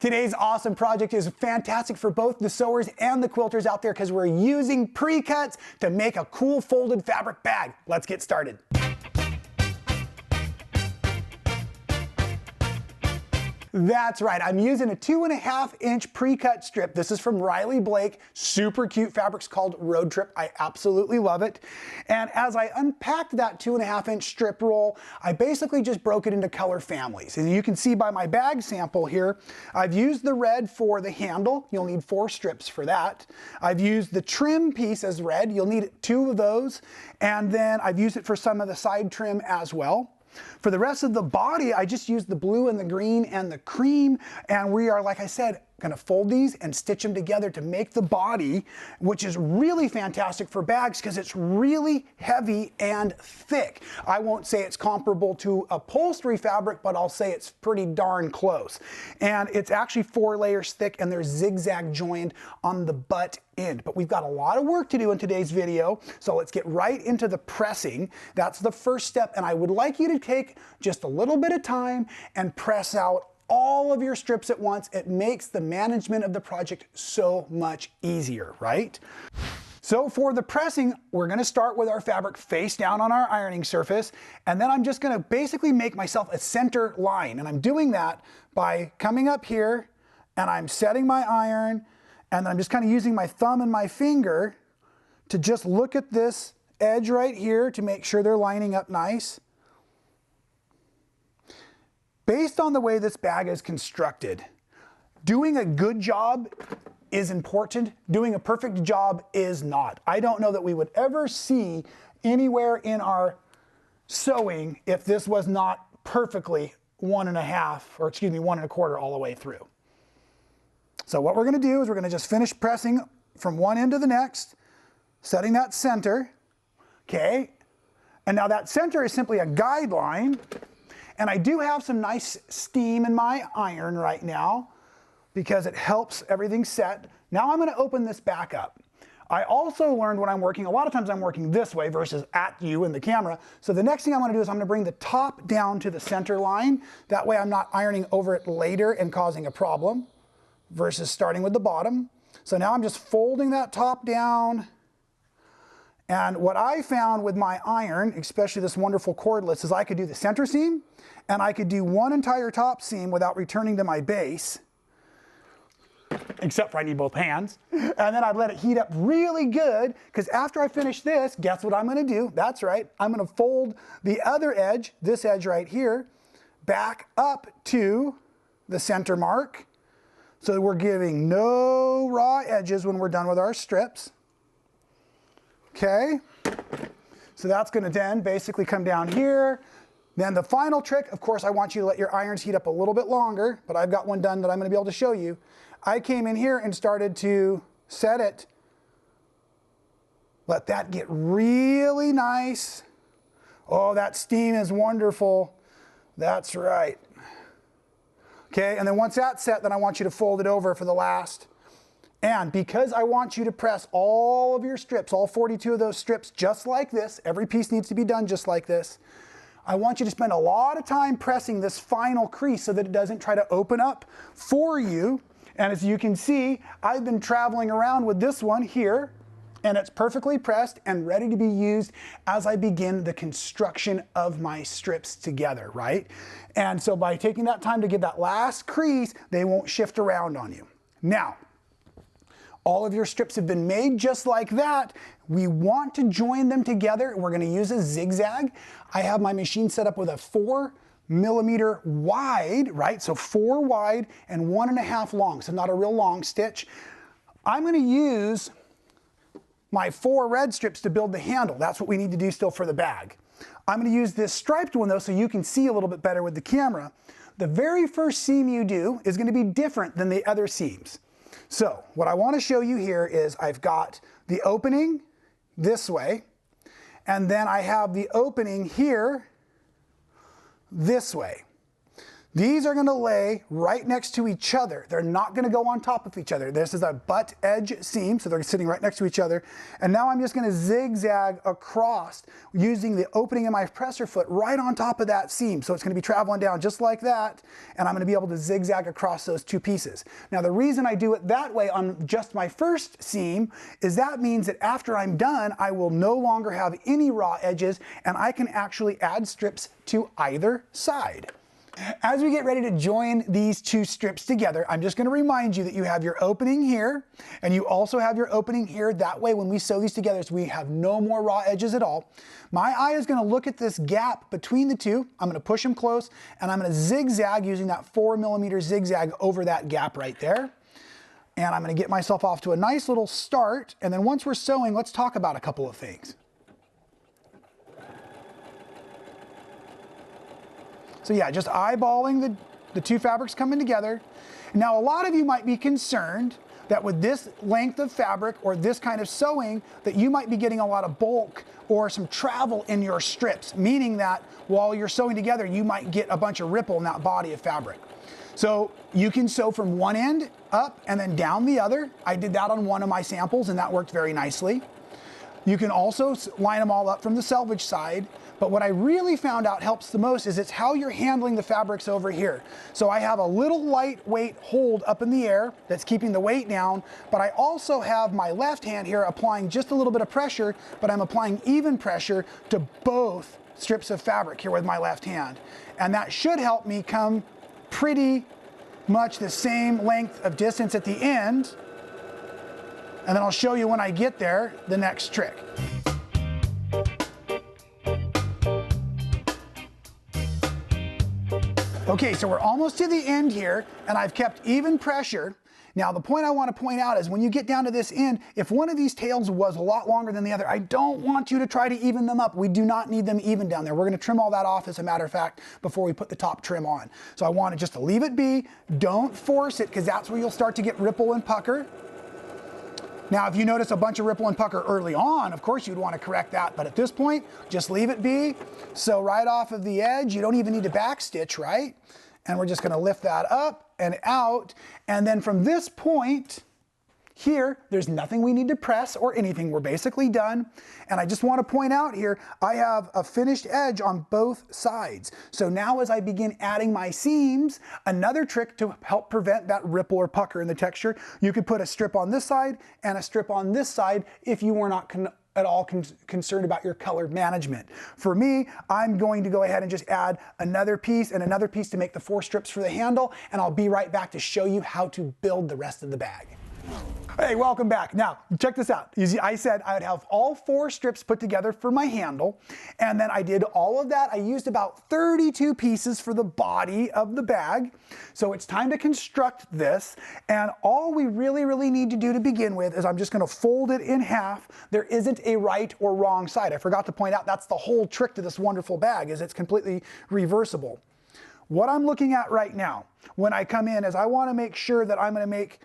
Today's awesome project is fantastic for both the sewers and the quilters out there because we're using pre-cuts to make a cool folded fabric bag. Let's get started. That's right, I'm using a 2.5-inch pre-cut strip. This is from Riley Blake, super cute fabrics called Road Trip. I absolutely love it. And as I unpacked that 2.5-inch strip roll, I basically just broke it into color families. And you can see by my bag sample here, I've used the red for the handle. You'll need 4 strips for that. I've used the trim piece as red. You'll need 2 of those. And then I've used it for some of the side trim as well. For the rest of the body, I just used the blue and the green and the cream, and we are, like I said, gonna fold these and stitch them together to make the body, which is really fantastic for bags because it's really heavy and thick. I won't say it's comparable to upholstery fabric, but I'll say it's pretty darn close. And it's actually 4 layers thick, and they're zigzag joined on the butt end. But we've got a lot of work to do in today's video, so let's get right into the pressing. That's the first step, and I would like you to take just a little bit of time and press out all of your strips at once. It makes the management of the project so much easier, right? So for the pressing, we're gonna start with our fabric face down on our ironing surface, and then I'm just gonna basically make myself a center line, and I'm doing that by coming up here, and I'm setting my iron, and I'm just kind of using my thumb and my finger to just look at this edge right here to make sure they're lining up nice. Based on the way this bag is constructed, doing a good job is important. Doing a perfect job is not. I don't know that we would ever see anywhere in our sewing if this was not perfectly 1.5, or excuse me, 1 1/4 all the way through. So what we're gonna do is we're gonna just finish pressing from one end to the next, setting that center, okay? And now that center is simply a guideline. And I do have some nice steam in my iron right now because it helps everything set. Now I'm gonna open this back up. I also learned when I'm working, a lot of times I'm working this way versus at you in the camera. So the next thing I'm gonna do is I'm gonna bring the top down to the center line. That way I'm not ironing over it later and causing a problem versus starting with the bottom. So now I'm just folding that top down. And what I found with my iron, especially this wonderful cordless, is I could do the center seam and I could do one entire top seam without returning to my base, except for I need both hands. And then I'd let it heat up really good, because after I finish this, guess what I'm gonna do? That's right, I'm gonna fold the other edge, this edge right here, back up to the center mark. So we're giving no raw edges when we're done with our strips. Okay, so that's gonna then basically come down here. Then the final trick, of course, I want you to let your irons heat up a little bit longer, but I've got one done that I'm gonna be able to show you. I came in here and started to set it. Let that get really nice. Oh, that steam is wonderful. That's right. Okay, and then once that's set, then I want you to fold it over for the last. And because I want you to press all of your strips, all 42 of those strips, just like this, every piece needs to be done just like this, I want you to spend a lot of time pressing this final crease so that it doesn't try to open up for you. And as you can see, I've been traveling around with this one here, and it's perfectly pressed and ready to be used as I begin the construction of my strips together, right? And so by taking that time to give that last crease, they won't shift around on you. Now, all of your strips have been made just like that. We want to join them together. We're gonna use a zigzag. I have my machine set up with a 4mm wide, right? So 4 wide and 1.5 long, so not a real long stitch. I'm gonna use my 4 red strips to build the handle. That's what we need to do still for the bag. I'm gonna use this striped one though so you can see a little bit better with the camera. The very first seam you do is gonna be different than the other seams. So what I want to show you here is I've got the opening this way, and then I have the opening here this way. These are gonna lay right next to each other. They're not gonna go on top of each other. This is a butt edge seam, so they're sitting right next to each other. And now I'm just gonna zigzag across using the opening in my presser foot right on top of that seam. So it's gonna be traveling down just like that, and I'm gonna be able to zigzag across those two pieces. Now the reason I do it that way on just my first seam is that means that after I'm done, I will no longer have any raw edges, and I can actually add strips to either side. As we get ready to join these two strips together, I'm just going to remind you that you have your opening here, and you also have your opening here. That way, when we sew these together, so we have no more raw edges at all. My eye is going to look at this gap between the two. I'm going to push them close, and I'm going to zigzag using that 4mm zigzag over that gap right there. And I'm going to get myself off to a nice little start, and then once we're sewing, let's talk about a couple of things. So yeah, just eyeballing the two fabrics coming together. Now a lot of you might be concerned that with this length of fabric or this kind of sewing that you might be getting a lot of bulk or some travel in your strips, meaning that while you're sewing together you might get a bunch of ripple in that body of fabric. So you can sew from one end up and then down the other. I did that on one of my samples and that worked very nicely. You can also line them all up from the selvage side. But what I really found out helps the most is it's how you're handling the fabrics over here. So I have a little lightweight hold up in the air that's keeping the weight down, but I also have my left hand here applying just a little bit of pressure, but I'm applying even pressure to both strips of fabric here with my left hand. And that should help me come pretty much the same length of distance at the end. And then I'll show you when I get there the next trick. Okay, so we're almost to the end here, and I've kept even pressure. Now, the point I want to point out is when you get down to this end, if one of these tails was a lot longer than the other, I don't want you to try to even them up. We do not need them even down there. We're going to trim all that off, as a matter of fact, before we put the top trim on. So I want to just leave it be. Don't force it, because that's where you'll start to get ripple and pucker. Now, if you notice a bunch of ripple and pucker early on, of course you'd want to correct that, but at this point, just leave it be. So right off of the edge, you don't even need to back stitch, right? And we're just going to lift that up and out. And then from this point here, there's nothing we need to press or anything. We're basically done. And I just want to point out here, I have a finished edge on both sides. So now as I begin adding my seams, another trick to help prevent that ripple or pucker in the texture, you could put a strip on this side and a strip on this side if you were not at all concerned about your color management. For me, I'm going to go ahead and just add another piece and another piece to make the 4 strips for the handle, and I'll be right back to show you how to build the rest of the bag. Hey, welcome back. Now, check this out. I said I would have all 4 strips put together for my handle, and then I did all of that. I used about 32 pieces for the body of the bag. So it's time to construct this, and all we really need to do to begin with is I'm just going to fold it in half. There isn't a right or wrong side. I forgot to point out that's the whole trick to this wonderful bag, is it's completely reversible. What I'm looking at right now when I come in is I want to make sure that I'm going to make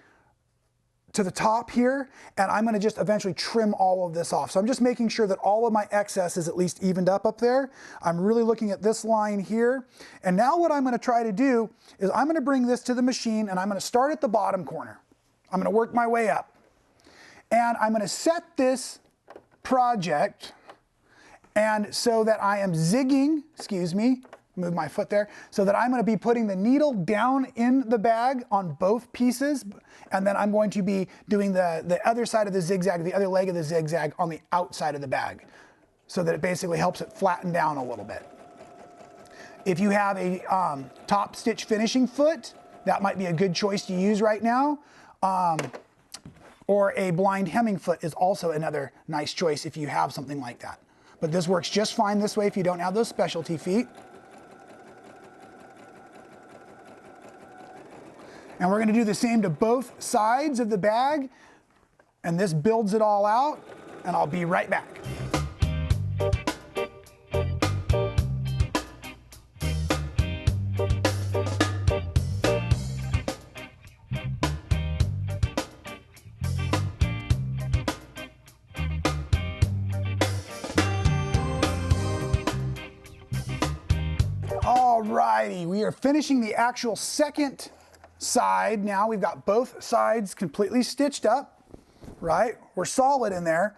to the top here, and I'm going to just eventually trim all of this off. So I'm just making sure that all of my excess is at least evened up there. I'm really looking at this line here. And now what I'm going to try to do is I'm going to bring this to the machine, and I'm going to start at the bottom corner. I'm going to work my way up. And I'm going to set this project, and so that I am zigging, excuse me, move my foot there, so that I'm going to be putting the needle down in the bag on both pieces, and then I'm going to be doing the other side of the zigzag, the other leg of the zigzag on the outside of the bag, so that it basically helps it flatten down a little bit. If you have a top stitch finishing foot, that might be a good choice to use right now. Or a blind hemming foot is also another nice choice if you have something like that. But this works just fine this way if you don't have those specialty feet. And we're going to do the same to both sides of the bag, and this builds it all out, and I'll be right back. All Alrighty, we are finishing the actual second side now. We've got both sides completely stitched up, right? We're solid in there.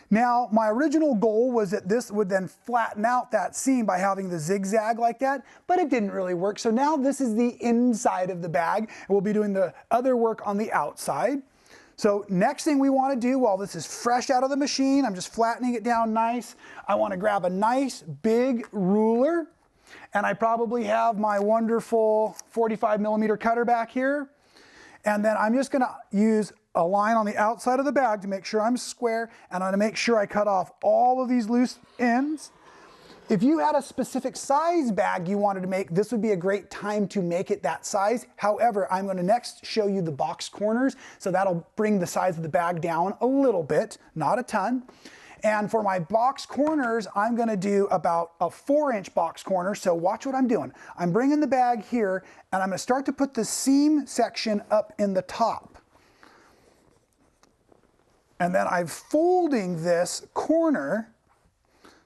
Now, my original goal was that this would then flatten out that seam by having the zigzag like that, but it didn't really work. So now this is the inside of the bag, and we'll be doing the other work on the outside. So next thing we want to do while this is fresh out of the machine, I'm just flattening it down nice. I want to grab a nice big ruler, and I probably have my wonderful 45mm cutter back here. And then I'm just going to use a line on the outside of the bag to make sure I'm square, and I'm going to make sure I cut off all of these loose ends. If you had a specific size bag you wanted to make, this would be a great time to make it that size. However, I'm going to next show you the box corners, so that'll bring the size of the bag down a little bit, not a ton. And for my box corners, I'm going to do about a 4-inch box corner. So watch what I'm doing. I'm bringing the bag here, and I'm going to start to put the seam section up in the top. And then I'm folding this corner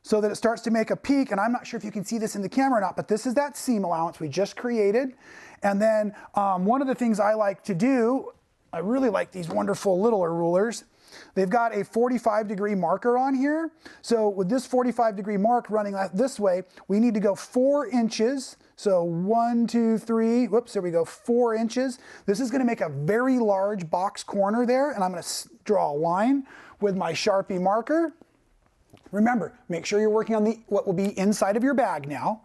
so that it starts to make a peak. And I'm not sure if you can see this in the camera or not, but this is that seam allowance we just created. And then one of the things I like to do, I really like these wonderful littler rulers. They've got a 45-degree marker on here. So with this 45-degree mark running this way, we need to go 4 inches. So 1, 2, 3, whoops, there we go, 4 inches. This is going to make a very large box corner there, and I'm going to draw a line with my Sharpie marker. Remember, make sure you're working on what will be inside of your bag now.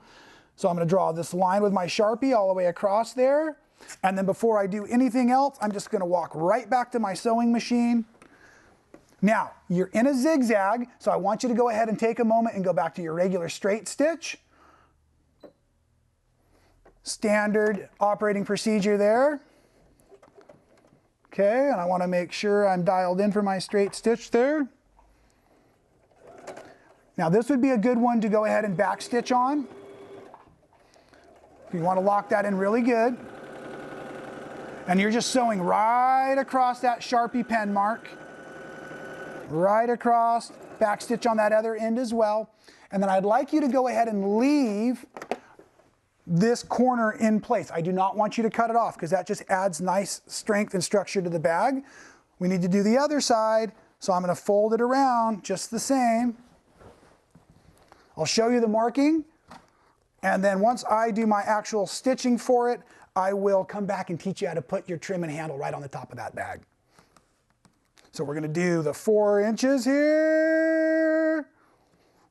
So I'm going to draw this line with my Sharpie all the way across there. And then before I do anything else, I'm just going to walk right back to my sewing machine. Now, you're in a zigzag, so I want you to go ahead and take a moment and go back to your regular straight stitch. Standard operating procedure there. Okay, and I want to make sure I'm dialed in for my straight stitch there. Now this would be a good one to go ahead and back stitch on. You want to lock that in really good. And you're just sewing right across that Sharpie pen mark. Right across, back stitch on that other end as well. And then I'd like you to go ahead and leave this corner in place. I do not want you to cut it off because that just adds nice strength and structure to the bag. We need to do the other side, so I'm going to fold it around just the same. I'll show you the marking, and then once I do my actual stitching for it, I will come back and teach you how to put your trim and handle right on the top of that bag. So we're going to do the 4 inches here.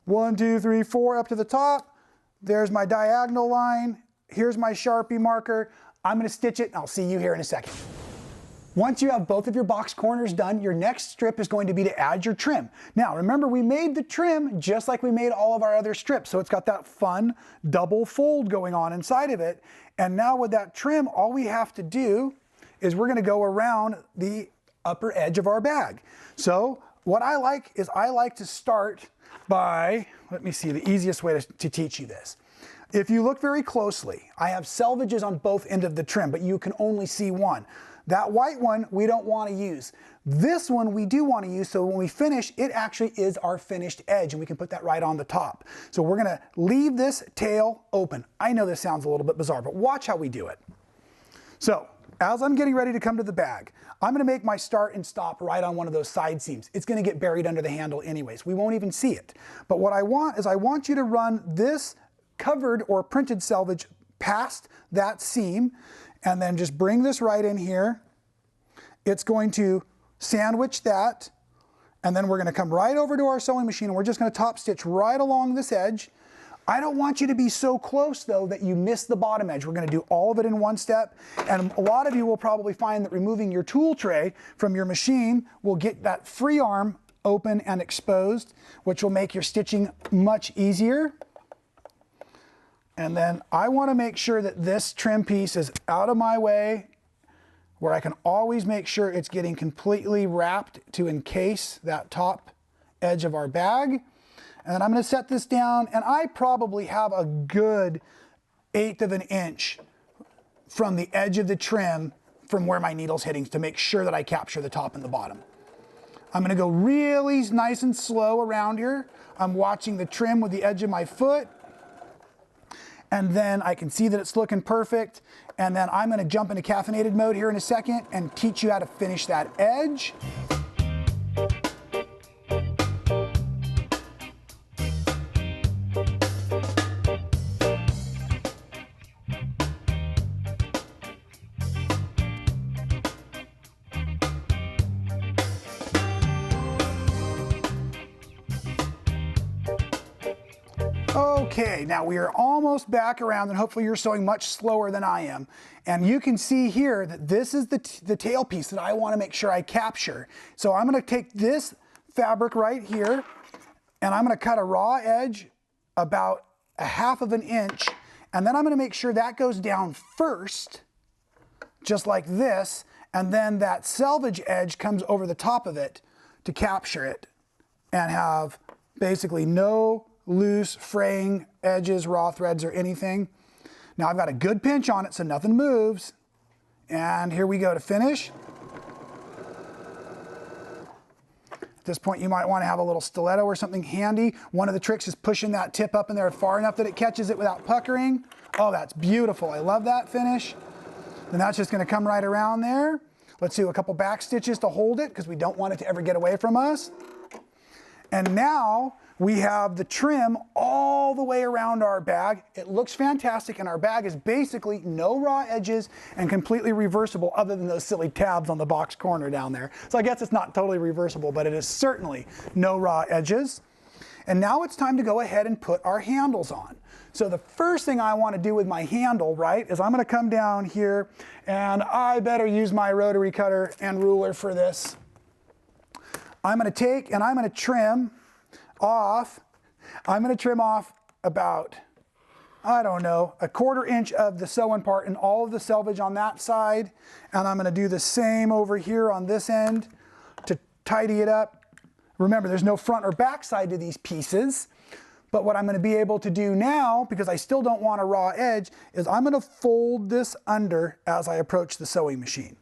1, 2, 3, 4 up to the top. There's my diagonal line. Here's my Sharpie marker. I'm going to stitch it, and I'll see you here in a second. Once you have both of your box corners done, your next strip is going to be to add your trim. Now, remember, we made the trim just like we made all of our other strips, so it's got that fun double fold going on inside of it. And now with that trim, all we have to do is we're going to go around the upper edge of our bag. So what I like is I like to start by, let me see, the easiest way to teach you this. If you look very closely, I have selvages on both ends of the trim, but you can only see one. That white one we don't want to use. This one we do want to use, so when we finish, it actually is our finished edge, and we can put that right on the top. So we're going to leave this tail open. I know this sounds a little bit bizarre, but watch how we do it. So as I'm getting ready to come to the bag, I'm going to make my start and stop right on one of those side seams. It's going to get buried under the handle anyways. We won't even see it. But what I want is I want you to run this covered or printed selvage past that seam, and then just bring this right in here. It's going to sandwich that, and then we're going to come right over to our sewing machine, and we're just going to top stitch right along this edge. I don't want you to be so close though that you miss the bottom edge. We're going to do all of it in one step, and a lot of you will probably find that removing your tool tray from your machine will get that free arm open and exposed, which will make your stitching much easier. And then I want to make sure that this trim piece is out of my way, where I can always make sure it's getting completely wrapped to encase that top edge of our bag. And then I'm going to set this down, and I probably have a good 1/8 of an inch from the edge of the trim from where my needle's hitting to make sure that I capture the top and the bottom. I'm going to go really nice and slow around here. I'm watching the trim with the edge of my foot. and then I can see that it's looking perfect. And then I'm gonna jump into caffeinated mode here in a second and teach you how to finish that edge. Okay, now we are almost back around, and hopefully you're sewing much slower than I am. And you can see here that this is the tail piece that I want to make sure I capture. So I'm going to take this fabric right here, and I'm going to cut a raw edge about 1/2 inch, and then I'm going to make sure that goes down first, just like this, and then that selvage edge comes over the top of it to capture it and have basically no loose fraying edges, raw threads, or anything. Now I've got a good pinch on it so nothing moves. And here we go to finish. At this point you might want to have a little stiletto or something handy. One of the tricks is pushing that tip up in there far enough that it catches it without puckering. Oh, that's beautiful. I love that finish. And that's just going to come right around there. Let's do a couple back stitches to hold it because we don't want it to ever get away from us. And now we have the trim all the way around our bag. It looks fantastic, and our bag is basically no raw edges and completely reversible other than those silly tabs on the box corner down there. So I guess it's not totally reversible, but it is certainly no raw edges. And now it's time to go ahead and put our handles on. So the first thing I want to do with my handle, right, is I'm going to come down here, and I better use my rotary cutter and ruler for this. I'm going to take and I'm going to trim off. I'm going to trim off about, I don't know, 1/4 inch of the sewing part and all of the selvage on that side. And I'm going to do the same over here on this end to tidy it up. Remember, there's no front or back side to these pieces. But what I'm going to be able to do now, because I still don't want a raw edge, is I'm going to fold this under as I approach the sewing machine.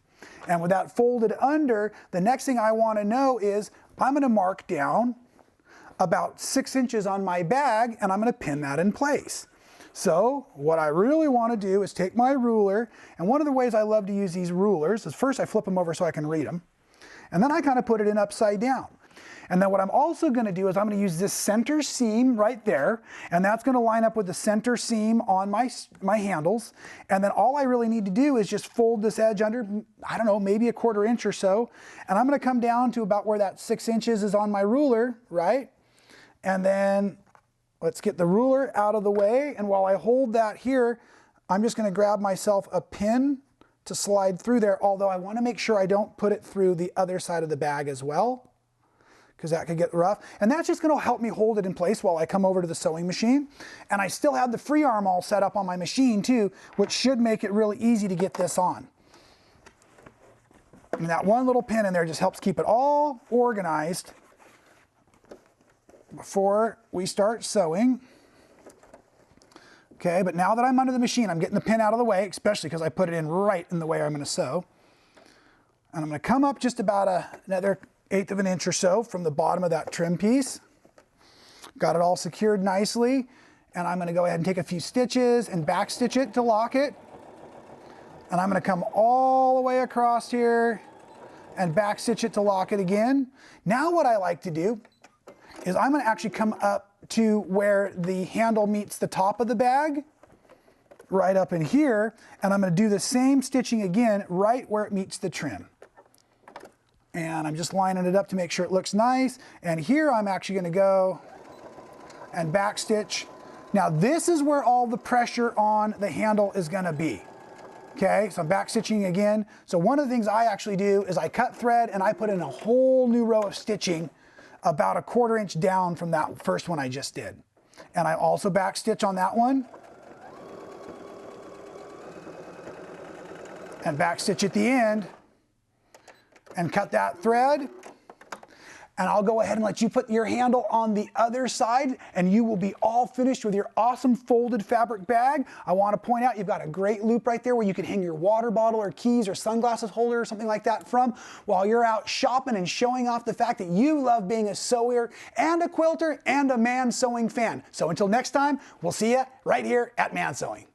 And with that folded under, the next thing I want to know is I'm going to mark down about 6 inches on my bag, and I'm going to pin that in place. So what I really want to do is take my ruler, and one of the ways I love to use these rulers is first I flip them over so I can read them, and then I kind of put it in upside down. And then what I'm also going to do is I'm going to use this center seam right there, and that's going to line up with the center seam on my handles. And then all I really need to do is just fold this edge under, I don't know, maybe 1/4 inch or so. And I'm going to come down to about where that 6 inches is on my ruler, right? And then let's get the ruler out of the way. And while I hold that here, I'm just going to grab myself a pin to slide through there, although I want to make sure I don't put it through the other side of the bag as well, because that could get rough. And that's just going to help me hold it in place while I come over to the sewing machine. And I still have the free arm all set up on my machine too, which should make it really easy to get this on. And that one little pin in there just helps keep it all organized before we start sewing. Okay, but now that I'm under the machine, I'm getting the pin out of the way, especially because I put it in right in the way I'm going to sew. And I'm going to come up just about another 1/8 of an inch or so from the bottom of that trim piece. Got it all secured nicely, and I'm going to go ahead and take a few stitches and back stitch it to lock it. And I'm going to come all the way across here and back stitch it to lock it again. Now what I like to do is I'm going to actually come up to where the handle meets the top of the bag, right up in here, and I'm going to do the same stitching again right where it meets the trim. And I'm just lining it up to make sure it looks nice. And here I'm actually going to go and back stitch. Now this is where all the pressure on the handle is going to be. Okay, so I'm back stitching again. So one of the things I actually do is I cut thread and I put in a whole new row of stitching about 1/4 inch down from that first one I just did. And I also back stitch on that one. And back stitch at the end. And cut that thread. and I'll go ahead and let you put your handle on the other side, and you will be all finished with your awesome folded fabric bag. I want to point out you've got a great loop right there where you can hang your water bottle or keys or sunglasses holder or something like that from while you're out shopping and showing off the fact that you love being a sewer and a quilter and a man sewing fan. So until next time, we'll see you right here at Man Sewing.